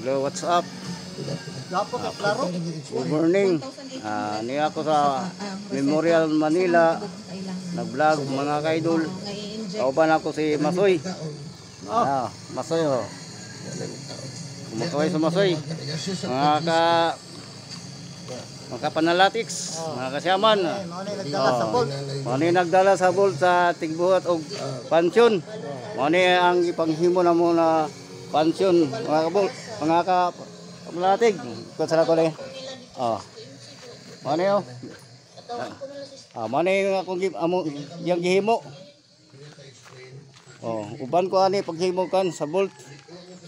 Hello, what's up? Good morning. Niya ako sa Memorial Manila. Nag-vlog mga kaidol. Kauban ako si Masoy. Masoy ho. Kumakaway sa Masoy. Mga panalatics, mga kasyaman. Mani nagdala sa bolt sa tigbuhat o pansyon. Mani ang ipanghimo na muna pansyon, mga kabolt, mga kapalatig. Ikot sa ko lang. Mani o. Mani akong yung gihimo. Uban ko ani paghimo kan sa bolt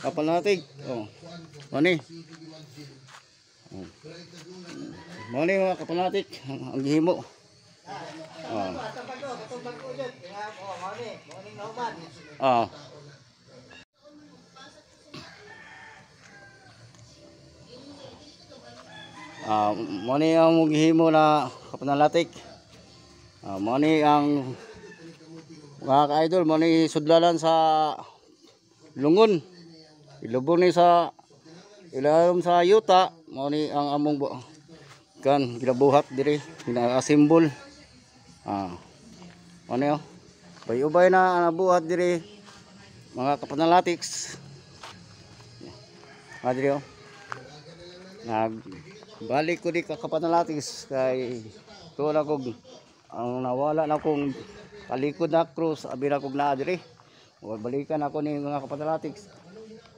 kapalatig. Mani. Mani mga kapanatik ang gihimo. Mani ang gihimo na kapanalatik. Mani ang mga ka-idol, mani sudlalan sa lungon. Ilubong ni sa ilalim sa yuta, mani ang among kan ginabuhat diri, gina-assemble. Ano yo? Bay-ubay na nabuhat diri mga kapanalatics. Adri yo. Nagbalik ko di ka kapanalatics kay tuwa na kog ang nawala na kong kalikod na cross abi na kog naa diri. Balikan ako ni mga kapanalatics.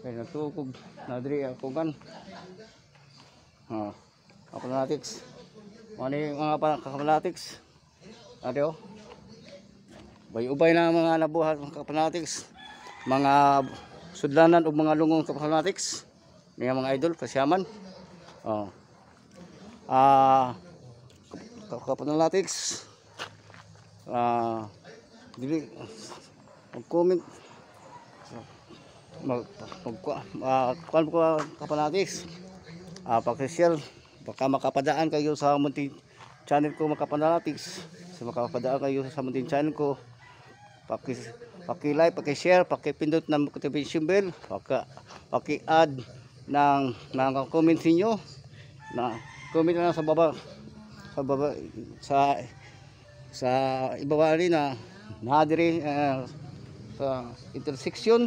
Kay natukog na diri ako kan. Kapanalatics. Mani mga kapanalatics. Adio. Bay-ubay na mga nabuhat ng kapanalatics. Mga sudlanan o mga lungong kapanalatics. Niya mga idol kasyaman. Kapanalatics. Dili mag-comment. Kuan ko kapanalatics. Paki-share baka makapadaan kayo sa munting channel ko makapanalatics. Makapadaan kayo sa munting channel ko. Paki-like, paki-share, paki-pindot ng notification bell, paki-add ng mga comment niyo. Na comment na sa baba sa ibaba rin na nadiri sa intersection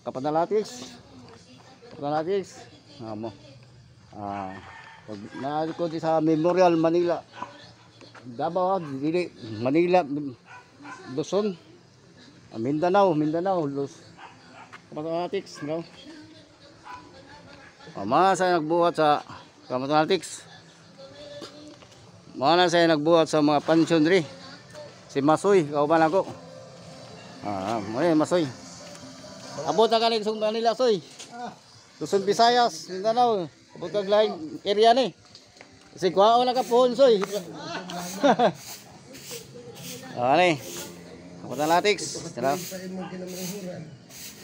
kapanalatics. Naaari ko sa Memorial Manila Davao, dili Manila, Luzon, Mindanao, kapanalatics, no? Mga saya nagbuhat sa kapanalatics. Mga saya nagbuhat sa mga pansyon diri. Si Masoy, kauban ako. Masoy. Abot na kanin sa Manila, Soy. Luzon, Visayas, Mindanao. Abot kag lain area ni. Kasi kuha na ka pohon, Soy. Ani. Kapanalatics. Tara.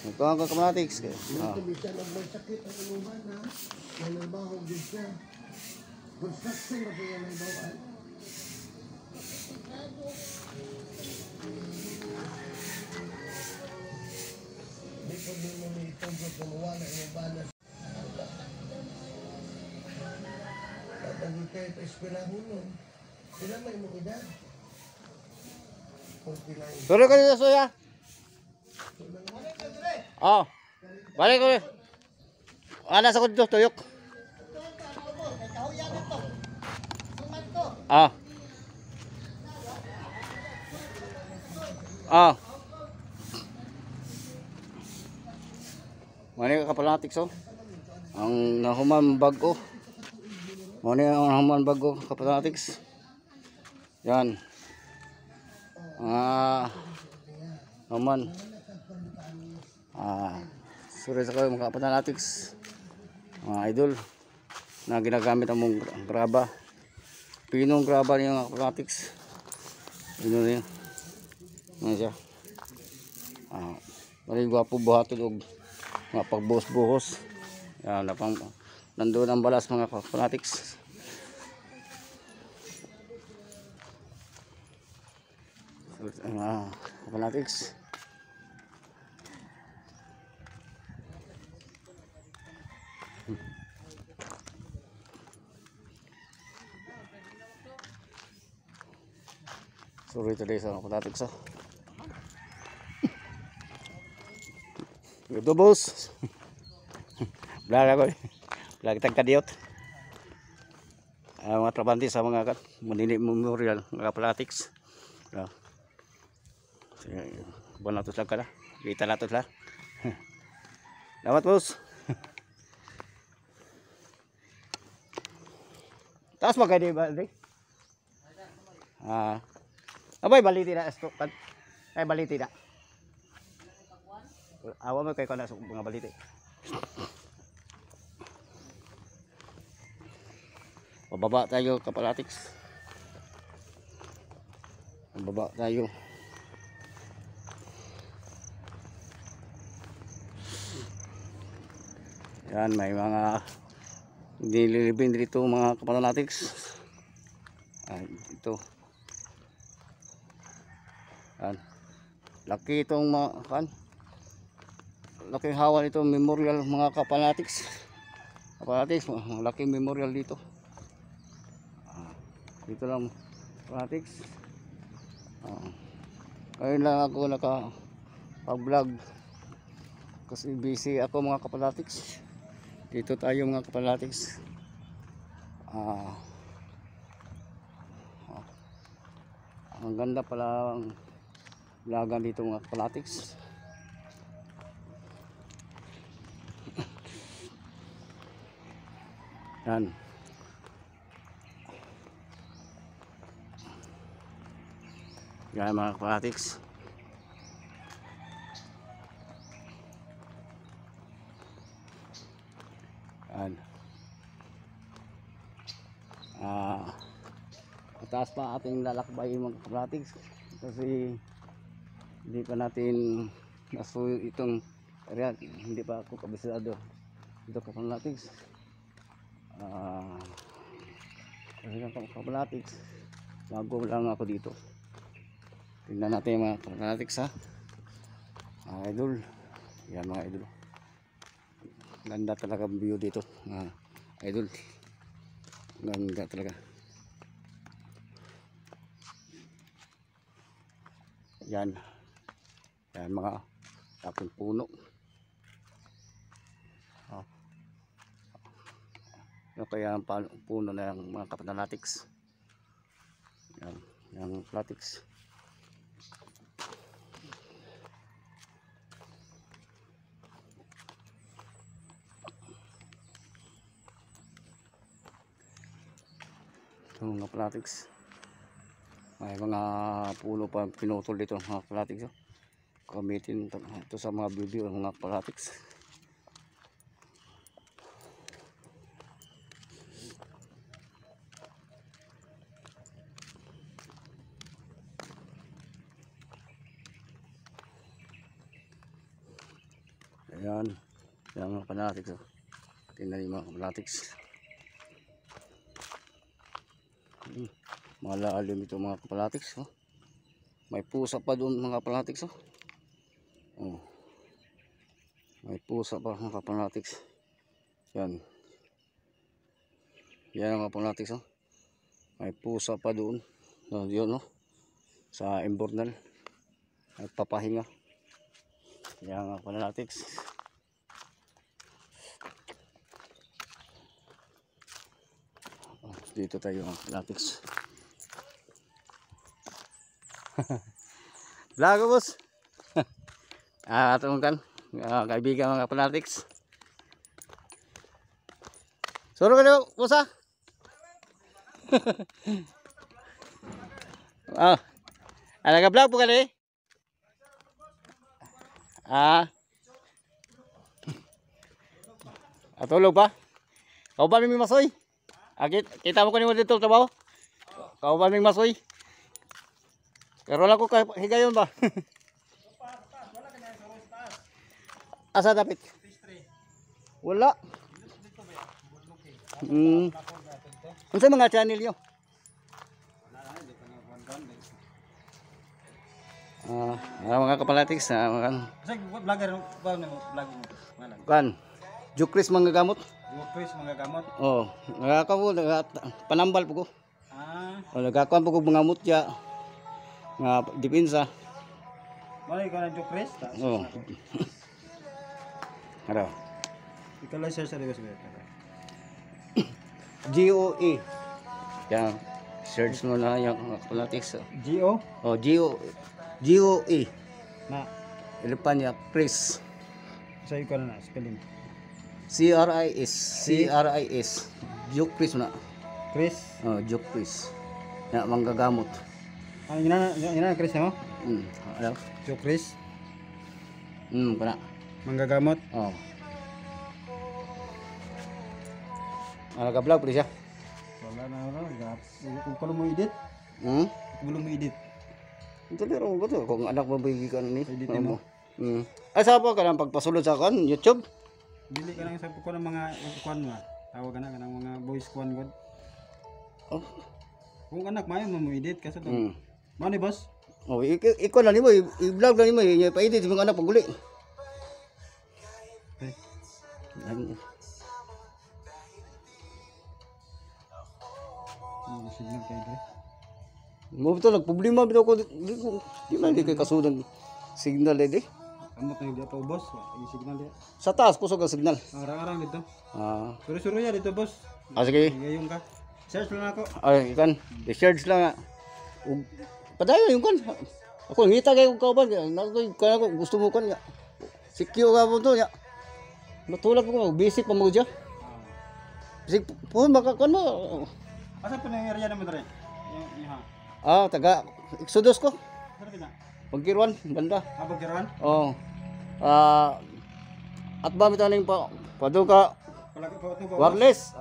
Kuha ka kapanalatics. Suruh ka dito, Soya. Balik ko. Ana sa ko dito, tuyok. Mani ka kapanalatics ang nahuman bago. Mani ang nahuman bago kapanalatics. Yan. Nahuman. Sorry sa kayo mga kapanalatics. Idol na ginagamit ang mong graba. Pinong graba niya mga kapanalatics. Ino niya. Ano siya? Mali gwapo buhaton og mga pagbuhos-buhos. Yan, nandoon ang balas mga kapanalatics. Kapanalatics. Sorry today sa mga fanatics. Ito boss. Vlog ako eh. Vlog tagkadiyot. Mga trabante sa mga manini memorial mga fanatics. Buwan na ito sila ka na. Kita na ito sila. Dapat boss. Taas ba kayo ba? Abay baliti na. Ay baliti na. Awa mo kayo ka na mga baliti. Pababa tayo kapalatiks. Pababa tayo. Yan, may mga nililibin dito mga kapalatiks. Ito. Yan. Laki itong mga laking hawa nito memorial mga kapalatiks. Kapalatiks, laking memorial dito. Dito lang kapalatiks. Ngayon lang ako naka-vlog kasi busy ako mga kapalatiks. Dito tayo mga kapalatiks. Ang ganda pala ang vlogan dito mga kapalatiks. Yan. Yan mga kapalatiks. Yan. Mataas pa ating lalakbay mga kapalatiks kasi hindi pa natin nasuyo itong area, hindi pa ako kabisado dito kapalatiks. Kasi kapalatiks bago lang ako dito. Tingnan natin mga kapalatiks ha. Idol. Yan mga idol. Ganda talaga view dito. Idol. Ganda talaga. Yan. Yan mga tapong puno. Yung kaya ang puno na yung mga kapalatiks. Yan. Yung kapalatiks. Ito mga kapalatiks. May mga puno pa pinutol dito mga kapalatiks. Gamitin ito sa mga video ng mga kapalatiks. Ayan, yan mga kapalatiks. Tingnan yung mga kapalatiks. Malalim ito mga kapalatiks. May pusa pa doon mga kapalatiks. May pusa pa mga kapalatiks. Yan. Yan mga kapalatiks. May pusa pa doon. Yun sa imbornal. Nagpapahinga. Yan mga kapalatiks. Dito tayo mga kapalatiks. Vlog ko boss. Atong kaibigan mga kapalatiks. Suro ka na boss ha. Nag-vlog po ka na eh. Tulog pa. Kau ba may masoy? Kita mo ko ni mo dito trabaho? Kau ba may masoy? Pero lang ko higayon ba? Asa dapat? Wala. Unsa mga channel nyo? Mga kapalatiks vlogger ba mo vlog mo? Kan. Jukris manggagamot. Jukris manggagamot. Oh, panambal po ko. Nagakuan po ko mga mutya. nga depensa. Mali ka na Joe Chris. Oh. Ano? Ikaw lang search sa Rivas. GOA. Yan. Search mo na yung Kapanatik. G.O. Oh, GOA. Na. Elepanya Chris. Sa ikaw na spelling. CRIS. Joke Chris na. Chris. Oh, Joke Chris. Na manggagamot. Ah, ina Chris mo? Ano? Joe Chris. Kana. Manggagamot. Oh. Nag-vlog pala siya. Wala na. Kung mo edit. Kung mo edit. Ito laro ba to? Kung anak mo bigay ka ni. Edit mo. Ay sa pa ka nang pagpasulod sa kan YouTube? Dili ka lang sa ko ng mga kuan mo. Tawag ka na kanang mga voice kuan god. Oh. Kung anak mayo mo edit kasi to. Mani boss? Oh, ikaw na nimo i-vlog na nimo i-edit mo anak paguli. Okay. Signal kayo dre. Mo bitaw nagproblema bitaw ko di man di kay kasudan signal eh di. Amot na yung pa boss. Yung signal dia. Sa taas kusog ang signal. Arang-arang dito. Ah. Suro-suro ya dito boss. Sige. Gayong ka. Search lang ako. Ay ikan, i-search lang nga. Ug padayon yung kan. Ako ngita kay ko kauban kaya ko gusto mo kan nga. Sikyo ka po to ya. Matulak ko basic pa mo diya. Basic po makakon mo. Asa po na yung area naman dre? Yung ha. Taga Exodus ko. Saan ka na? Pagkiruan, banda. Pagkiruan? Oo. At ba bitaw ning pado ka Palagi po ito ba? wireless.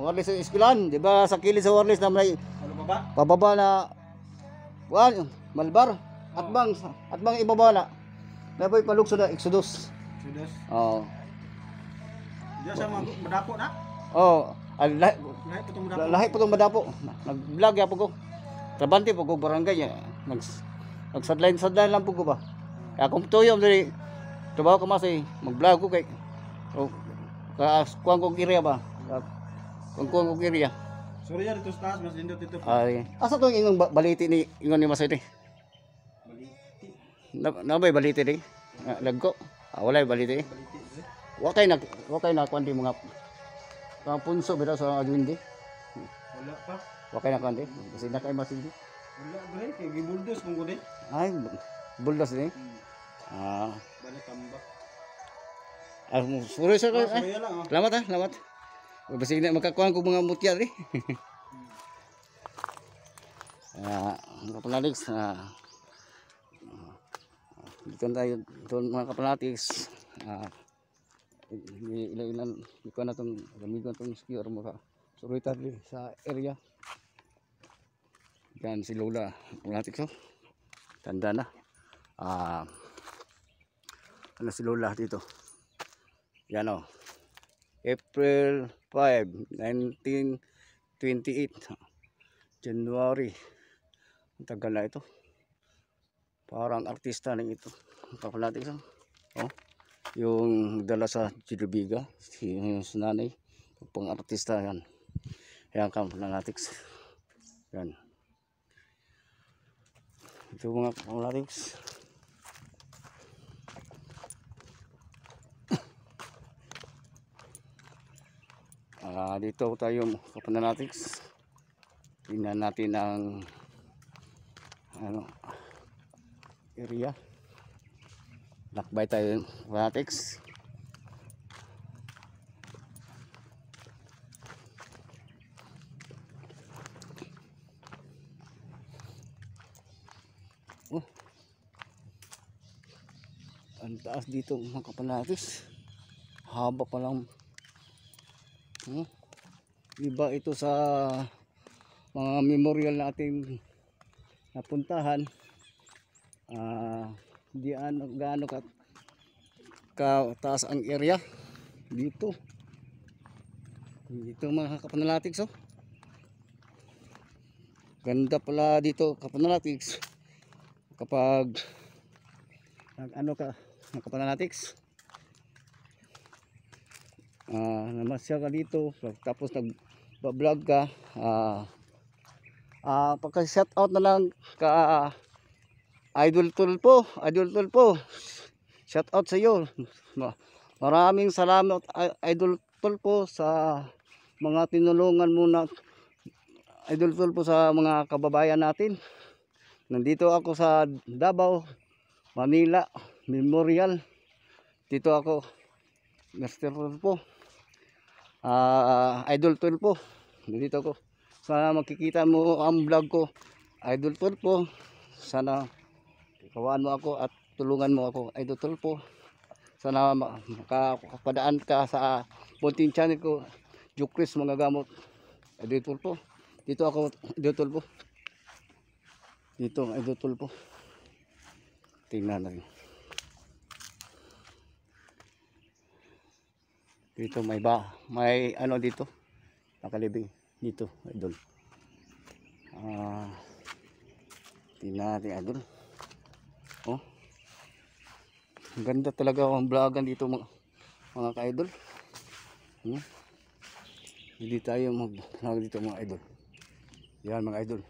Wireless sa eskwelahan, di ba sa kilid sa wireless na may Ano ba ba? pababa na malbar. At bang ibaba na. Dapat palukso na Exodus. Sudos. Oo. Diyan sa mga madapo na? Oh, Lahat po itong madapo. lahi po itong madapo. Nag-vlog ya po ko. Trabante po ko barangay ya. Nag-sadline lang po ko ba. Kaya kung tuyo dali trabaho ka masay mag-vlog ko kay kuang ko area ba. Kuang ko area. Sorry ya dito sa taas mas lindot dito. Ay, asa to ingong baliti ni ingon ni masay ni? Baliti. Na bay baliti ni? Lagko. Walay baliti. Baliti. Wakay na kuan di mga punso bitaw sa Adwindi. Wala pa. Wakay na kuan di. Kasi na kay masindi. Wala bre kay gibuldos mong gud eh. Ay, buldas ni. Balik tambak. Sorry sir. Sorry lang oh. Salamat salamat. Basig na makakuha ko mga mutya ri. Mga kapanatics, dito tayo doon mga kapanatics. Ilan ko na itong gamitin itong skier mga suritan sa area. Yan si Lola kapanatics oh. Tanda na. Ano si Lola dito? Yan o. April 5, 1928. January. Ang tagal na ito. Parang artista na ito. Kapanatics oh. Yung dala sa Chilubiga. Si nanay. Pang artista yan. Yan kapanatics. Yan. Ito mga kapanatics. Dito tayo kapanatics. Tingnan natin ang area. Lakbay tayo kapanatics. Ang taas dito mga kapanatics. Haba pa lang. Iba ito sa mga memorial natin napuntahan. Di gaano ka taas ang area dito. Dito mga kapanatics oh. Ganda pala dito kapanatics. Kapag ano ka kapanatics. Namasya ka dito tapos nag-vlog ka pagka shout out na lang Idol Tulpo, Idol Tulpo. Shout out sa iyo. Maraming salamat Idol Tulpo sa mga tinulungan mo na Idol Tulpo sa mga kababayan natin. Nandito ako sa Davao, Manila Memorial. Dito ako, Mr. Tulpo. Idol Tulpo. Nandito ako. Sana makikita mo ang vlog ko, Idol Tulpo. Sana kawaan mo ako at tulungan mo ako, Idol Tulpo. Sana makapadaan ka sa bunting channel ko, Jukris mga gamot, Idol Tulpo. Dito ako, Idol Tulpo. Dito, Idol Tulpo. Tingnan natin. Dito may ano dito, nakalibing dito, Idol. Tingnan natin, Idol. Oh, ang ganda talaga ang vlogan dito mga ka-idol. Hindi tayo mag-vlog dito mga idol. Yan mga idol.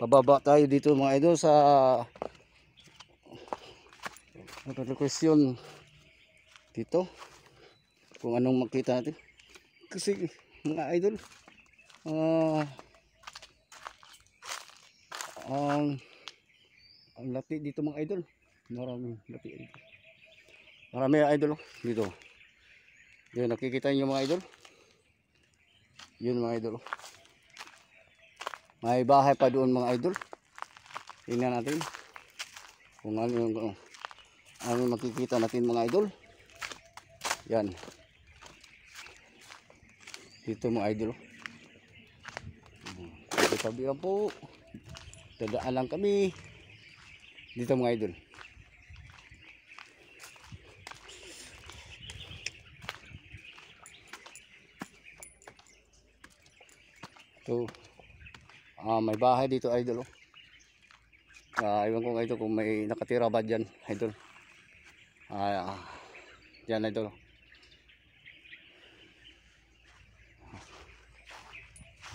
Pababa tayo dito mga idol sa location dito. Kung anong makita natin. Kasi mga idol, ang lati dito mga idol. Maraming lati dito. Marami idol dito. Yun, nakikita niyo mga idol. Yun mga idol. May bahay pa doon mga idol. Tingnan natin kung ano makikita natin mga idol. Yan. Dito mga idol. Tabi lang po. Dadaan lang kami. Dito mga idol. So, may bahay dito idol. Iwan ko idol kung may nakatira ba dyan idol. Dyan idol.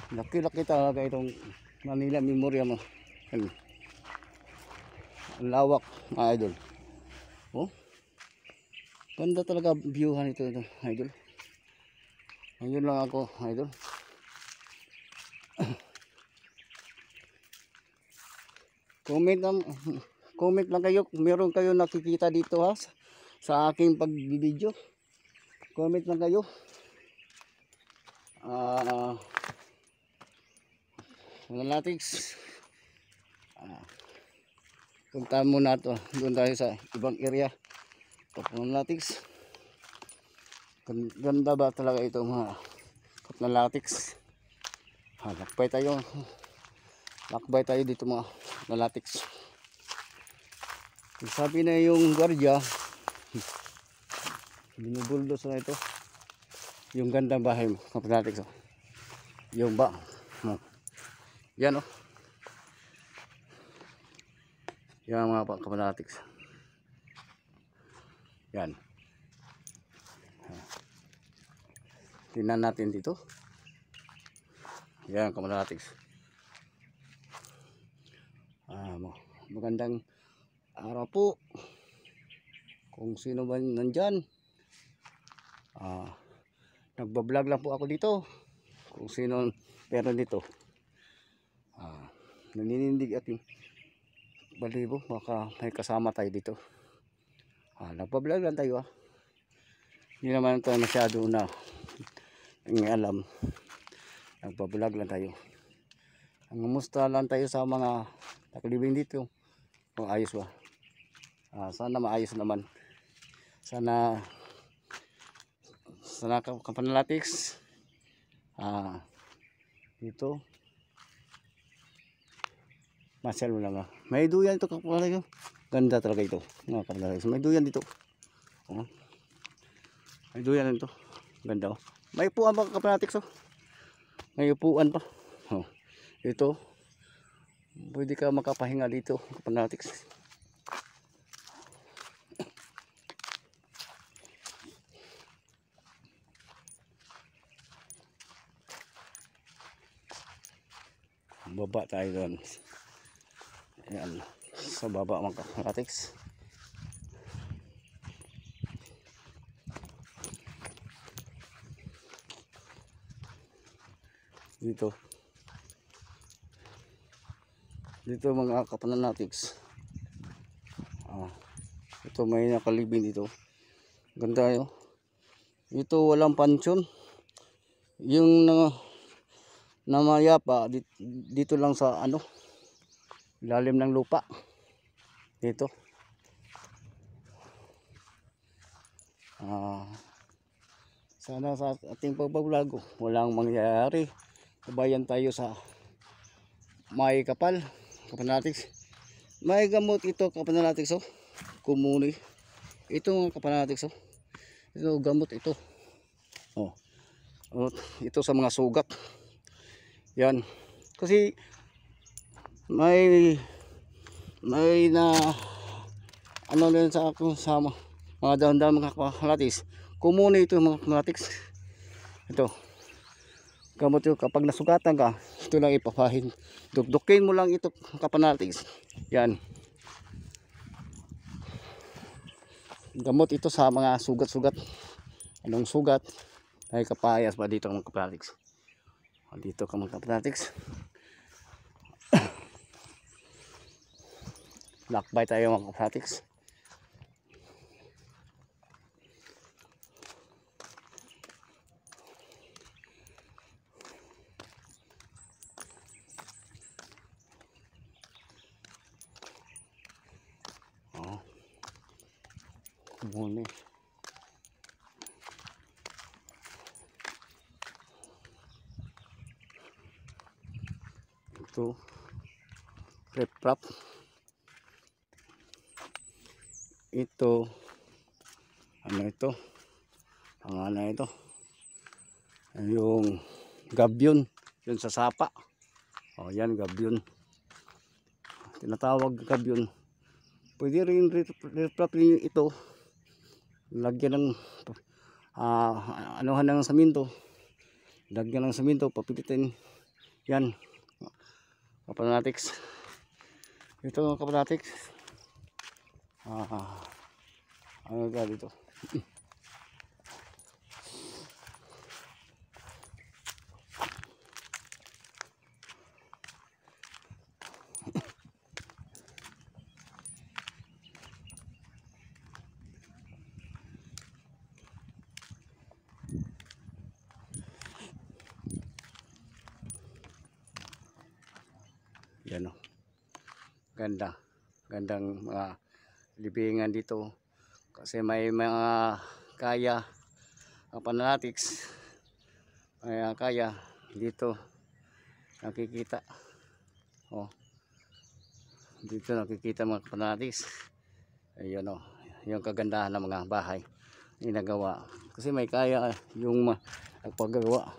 Laki-laki talaga itong Manila Memorial mo. Ang lawak mga idol. Oh, ganda talaga viewhan ito idol. Ayun lang ako idol. Comment lang kayo kung meron kayo nakikita dito ha sa aking pagbibideo. Comment lang kayo. Mga latics. Punta muna to. Doon tayo sa ibang area. Mga latics. Ganda ba talaga ito mga latics. Lakbay tayo dito mga latics. Sabi na yung guardia, binubuldos na ito. Yung gandang bahay mo, mga latics. Yung ba? Yan o. Yan mga kapanatics. Yan. Tingnan natin dito. Yan kapanatics. Magandang araw po. Kung sino ba nandyan. Nagbablog lang po ako dito. Kung sino meron dito. Naninindig at balibo, baka may kasama tayo dito. Nagpa-vlog lang tayo Hindi naman ito masyado na alam. Nagpa-vlog lang tayo. Ngumusta lang tayo sa mga nakalibing dito. Kung ayos ba. Sana maayos naman. Sana kapanalatics. Dito. Masyal mo lang May duyan ito kapalayo. Ganda talaga ito. May duyan dito. May duyan ito. Ganda May upuan pa kapanatics May upuan pa. Ito. Pwede ka makapahinga dito kapanatics. Baba tayo doon. Ayan, sa baba mga kalatiks. Dito mga kapananatics. Ito may nakalibing dito. Ganda yun. Ito walang pansyon. Yung namayapa dito lang sa ilalim ng lupa. Dito. Sana sa ating pagbablog walang mangyayari. Kabayan tayo sa may kapananatics. May gamot ito kapananatics kumuni. Ito mga kapananatics Ito gamot ito. Ito sa mga sugat. Yan. Kasi may na din sa ako sa mga dahan-dahan mga kapananatics. Kumuni ito mga kapananatics. Ito. Gamot ito kapag nasugatan ka, ito lang ipapahin. Dukdukin mo lang ito kapananatics. Yan. Gamot ito sa mga sugat-sugat. Anong sugat? Ay kapayas pa dito mga kapananatics. Dito ka mga kapananatics. Lakbay tayo mga kapananatics. Kumuni. Ito riprap. Ito ito pangalan ito yung gabyon yun sa sapa. Yan gabyon, tinatawag gabyon. Pwede rin riprap rin ito, lagyan ng anuhan ng saminto, lagyan ng saminto, papilitin. Yan kapananatics. Ito mga kapananatics. Ano ka dito? Yan gandang mga libingan dito kasi may mga kaya kapananatics. May kaya dito nakikita. Dito nakikita mga kapananatics. Ayun yung kagandahan ng mga bahay ginagawa kasi may kaya yung nagpagagawa.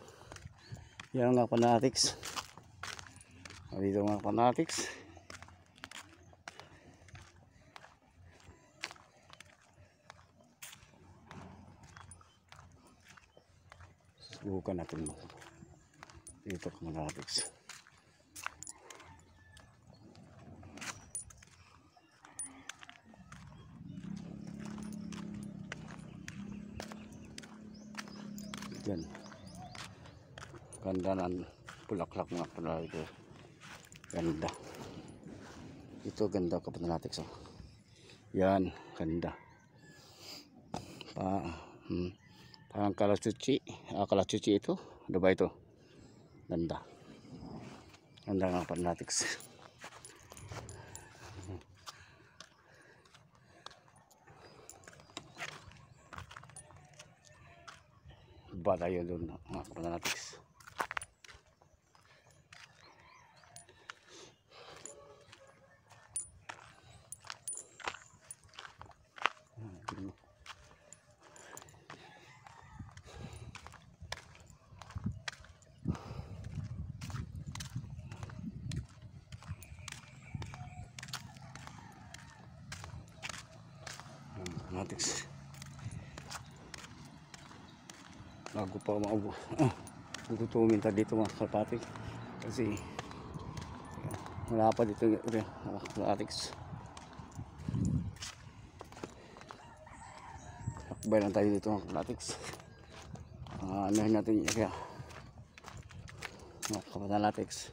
Yan mga kapananatics. Dito mga kapananatics. Subukan natin mo dito kapananatics. Yan. Ganda ng bulaklak mga kapananatics. Ganda. Ito ganda kapananatics. Yan, ganda. Parang kalachuchi. Kalachuchi ito. Ano ba ito? Ganda. Ganda ng kapananatics. Ba tayo doon mga kapananatics. Kapananatics. Bago pa gugutumin tayo dito mga kalapati kasi Wala pa dito rin. Latex. Lakbay lang tayo dito ng latex. Anuhin natin yung area. Kapatang latex.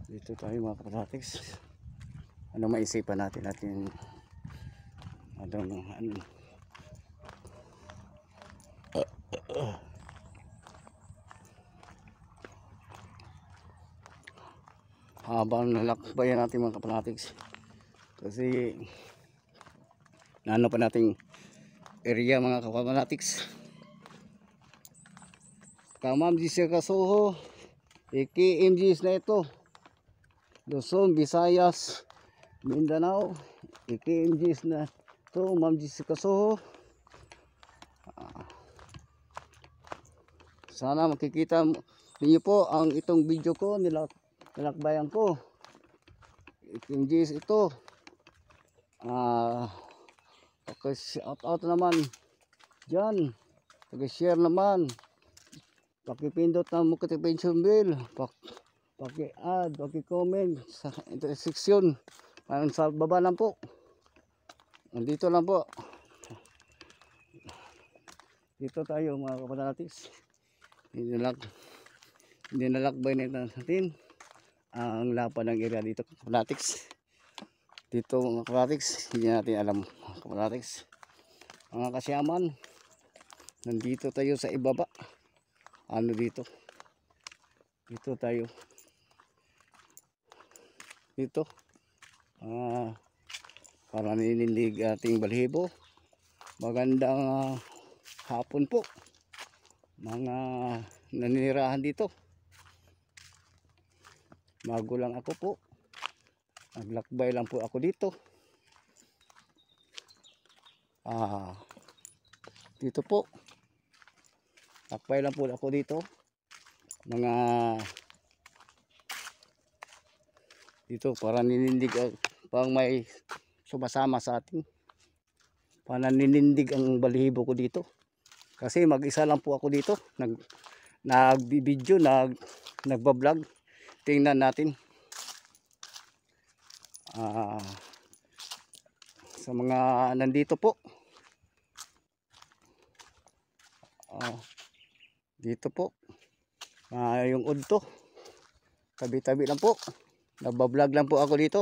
Dito tayo mga kapatang latex. Ano maisipan natin ano habang nalakbayan natin mga kapalatiks kasi naano pa nating area mga kapalatiks. Kamam Jisir Kasuho IKMGs na ito, Luzon, Visayas, Mindanao, IKMGs na ito, Ma'am Jisir Kasuho. Sana makikita ninyo po ang itong video ko, nilakbayan ko. IKMGs ito. Shout out naman dyan. Pag-share naman. Pakipindot ng notification bell. Paki-add, paki-comment sa section. Sa baba lang po. Nandito lang po. Dito tayo mga kapatalatis. Hindi nalakbay na natin ang lapad ng area dito kapatalatis. Dito mga kapatalatis, hindi natin alam mga kapatalatis. Mga kasyaman, nandito tayo sa ibaba. Ano dito? Dito tayo. Dito. Para ninindig ating balhibo. Magandang hapon po. Mga naninirahan dito. Bago lang ako po. Naglakbay lang po ako dito. Dito po. Lakbay lang po ako dito. Mga dito para ninindig pang may sumasama sa atin. Para ninindig ang balihibo ko dito. Kasi mag-isa lang po ako dito. Nag-video, nagba-vlog. Tingnan natin. Sa mga nandito po. Dito po. Yung udto. Tabi-tabi lang po. Nagba-vlog lang po ako dito.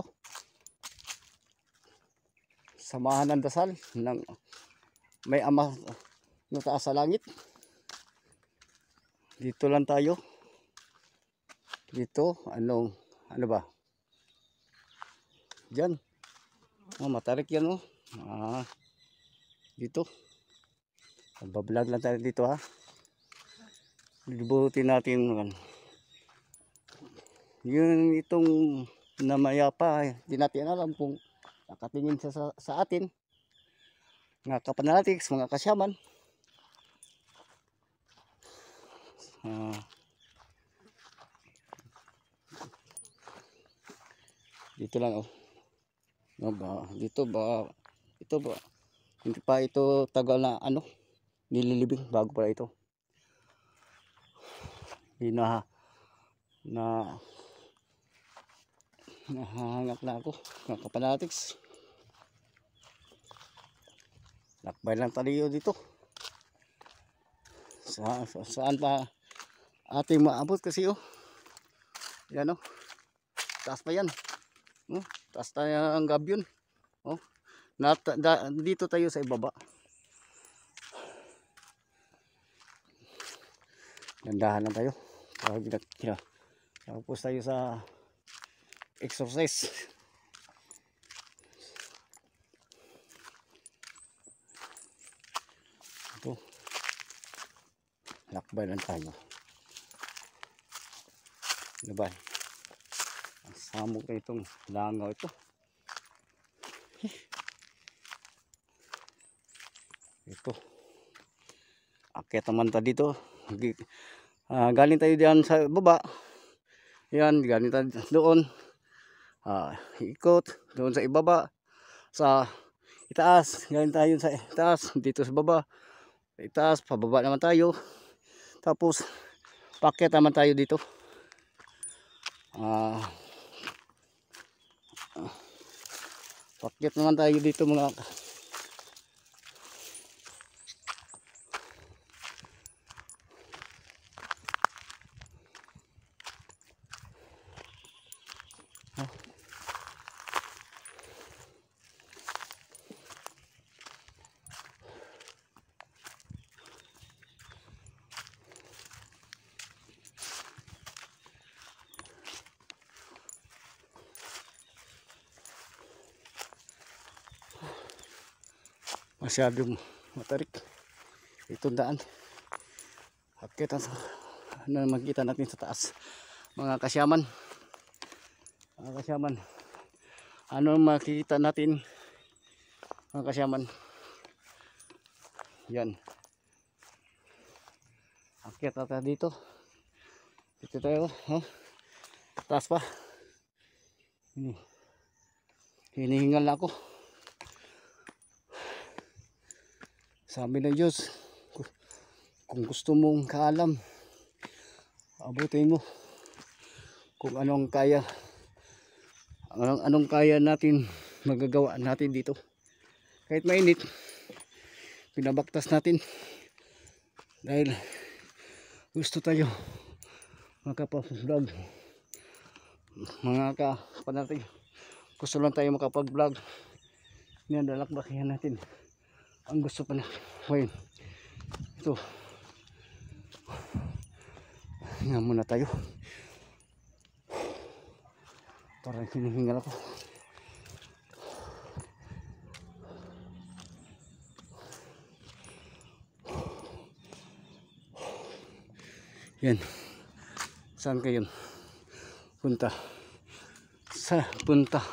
Samahan ng dasal ng may ama na taas sa langit. Dito lang tayo. Dito, ano ba? Diyan. Matarik yan oh. Dito. Nagba-vlog lang tayo dito ha. Libutin natin yun itong namayapa. Hindi natin alam kung nakatingin sa atin. Mga kapanalatics, mga kasyaman. Dito lang oh. Dito ba? Ito ba? Hindi pa ito tagal na nililibing bago pa ito. Nahangak na ako mga kapanatics. Lakbay lang tayo dito. Saan pa ating maabot kasi oh. Yan oh. Taas pa yan. Taas tayo ang gabyon. Oh. Dito tayo sa ibaba. Gandahan lang tayo. Tapos tayo sa exercise. Ito. Lakbay lang tayo. Diba? Ang samog na itong langaw ito. Ito. Akyat naman tayo dito. Galing tayo diyan sa baba. Yan, galing tayo doon. Ikot doon sa ibaba. Sa itaas, galing tayo sa itaas dito sa baba. itaas, pababa naman tayo. Tapos pakyat naman tayo dito. Pakyat naman tayo dito mga masyadong matarik itong daan. Akit ang ano makikita natin sa taas mga kasyaman. Mga kasyaman, ano makikita natin mga kasyaman? Yan, akit tayo dito. Dito tayo, taas pa. Hinihingal na ako. Sabi ng Diyos, kung gusto mong kaalam, abutin mo kung anong kaya, anong kaya natin magagawa natin dito. Kahit mainit, pinabaktas natin dahil gusto tayo makapag-vlog. Mga kapanating, gusto lang tayo makapag-vlog. Nilalakbakihan natin ang gusto pa na ngayon. Ito, hinga muna tayo. Parang hinihingal ako. Yan, saan kayo punta? Sa punta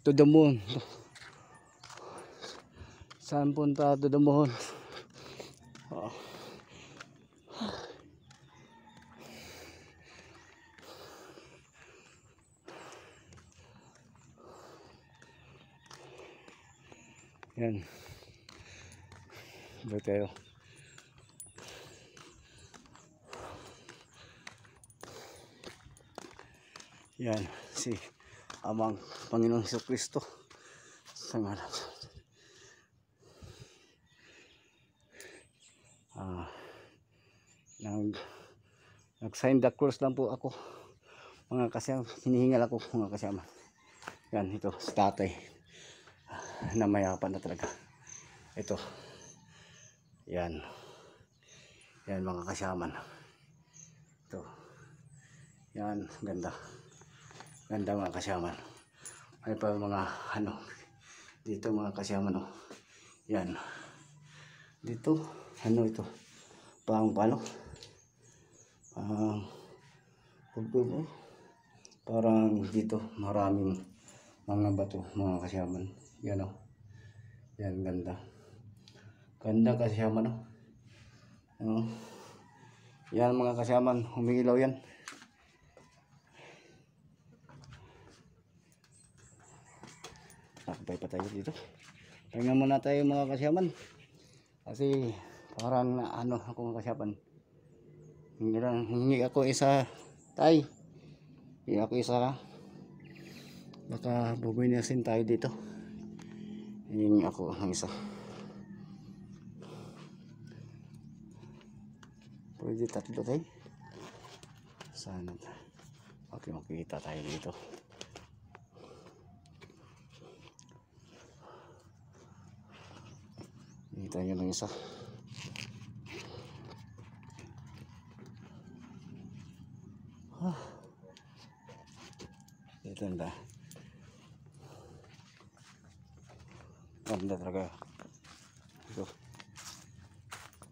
to the moon. Saan punta to the moon? Yan, doon tayo. Yan, si Amang Panginoong Jesucristo sa ngalan nag-sign the cross lang po ako mga kasama. Hinihingal ako mga kasama. Yan, ito si tatay na mayapan na talaga. Ito, yan, yan mga kasama. Ito, yan, ganda ganda mga kasama. May pa mga ano dito mga kasama, no. Yan, dito ano ito, pang palo, pagpupo, parang dito maraming mga bato mga kasama. Yan, o, yan, ganda ganda kasama, no. Yan mga kasama, humiilaw yan. Nakabay pa tayo dito. Pahinga muna tayo mga kasyaman. Kasi parang na ano ako mga kasyaman. Hingi ako isa tay. Hingi ako isa. Baka bubinasin tayo dito. Hingi ako ng isa. Pwede tatlo tayo. Sana. Okay, makikita tayo dito. Kita nyo ng isa. Ito na. Ganda talaga. Ito.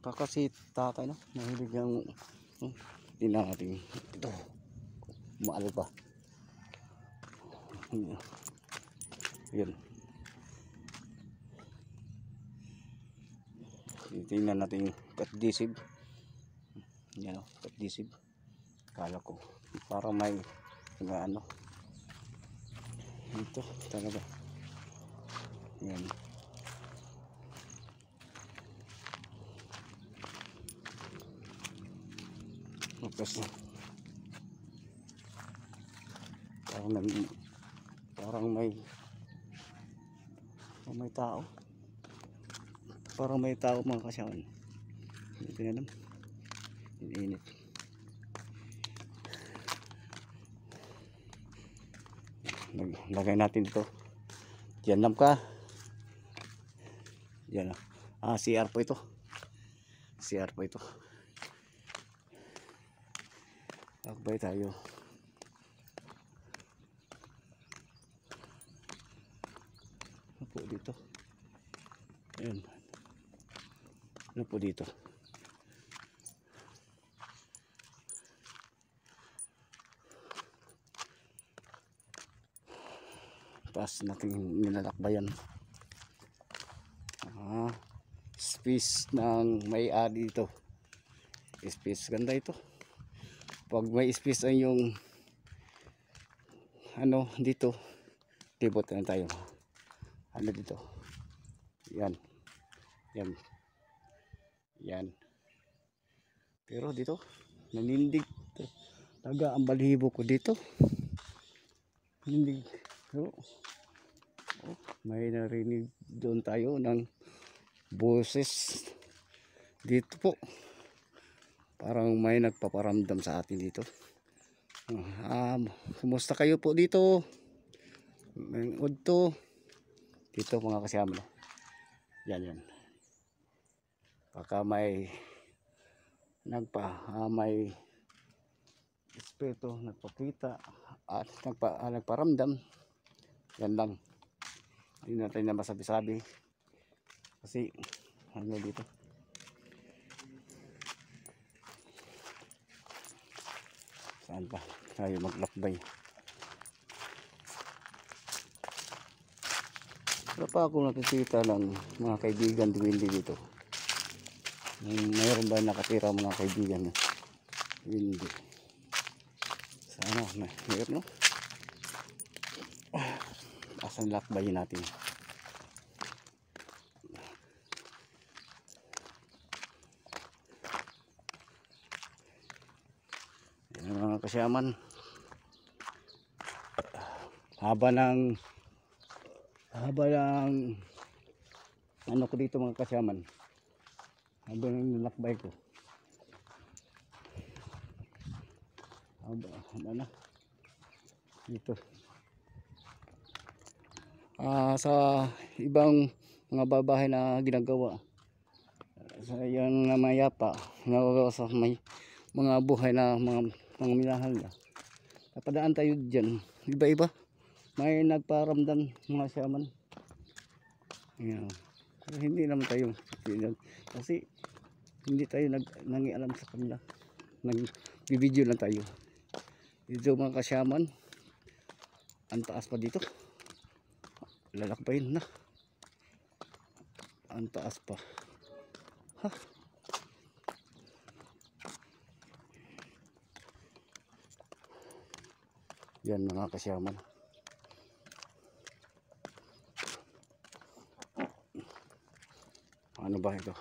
Kakasi tatay, no? Mahilig yung tingnan natin. Ito. Maalo pa. Yan. Tingnan natin yung katdisib. Yan, o, katdisib. Kala ko para may ano ito talaga. Yan, Tapos parang may tao. Parang may tao mga kasyaman. Hindi ko alam. Init. Lagay natin dito. Diyan lang ka. Diyan. CR po ito. CR po ito. Lakbay tayo. Ano po dito? Ayan. Ano po dito? Taas natin nilalakbayan. Space ng may-ari dito. Space, ganda ito. Pag may space ay yung ano dito, tibot na tayo. Ano dito? Yan. Yan. Yan. Pero dito, nanindig. Taga ang balihibo ko dito. Nanindig. Pero, may narinig doon tayo ng boses dito po. Parang may nagpaparamdam sa atin dito. Kumusta kayo po dito? May udto. Dito mga kasama. Yan. Baka may may espiritu nagpakita at nagparamdam. Yan lang. Hindi natin na masabi-sabi. Kasi ano dito. Saan pa tayo maglakbay? Wala pa ako nakikita ng mga kaibigan duwindi dito. Mayroon ba nakatira mga kaibigan duwindi? Sana mayroon, no? Asan lakbayin natin? Mga kasyaman, haba ng ano ko dito mga kasyaman, haba ng nilakbay ko, haba na dito. Sa ibang mga babahay na ginagawa sa yan na mayapa, ginagawa sa may mga buhay na mga minahal na, napadaan tayo dyan, iba-iba may nagparamdam mga syaman. Yan. Pero hindi naman tayo kasi hindi tayo nangialam sa kanila, nag-video lang tayo dito mga kasyaman. Ang taas pa dito, lalakbayin na, ang taas pa. Yan mga kasyaman. Ano ba ito?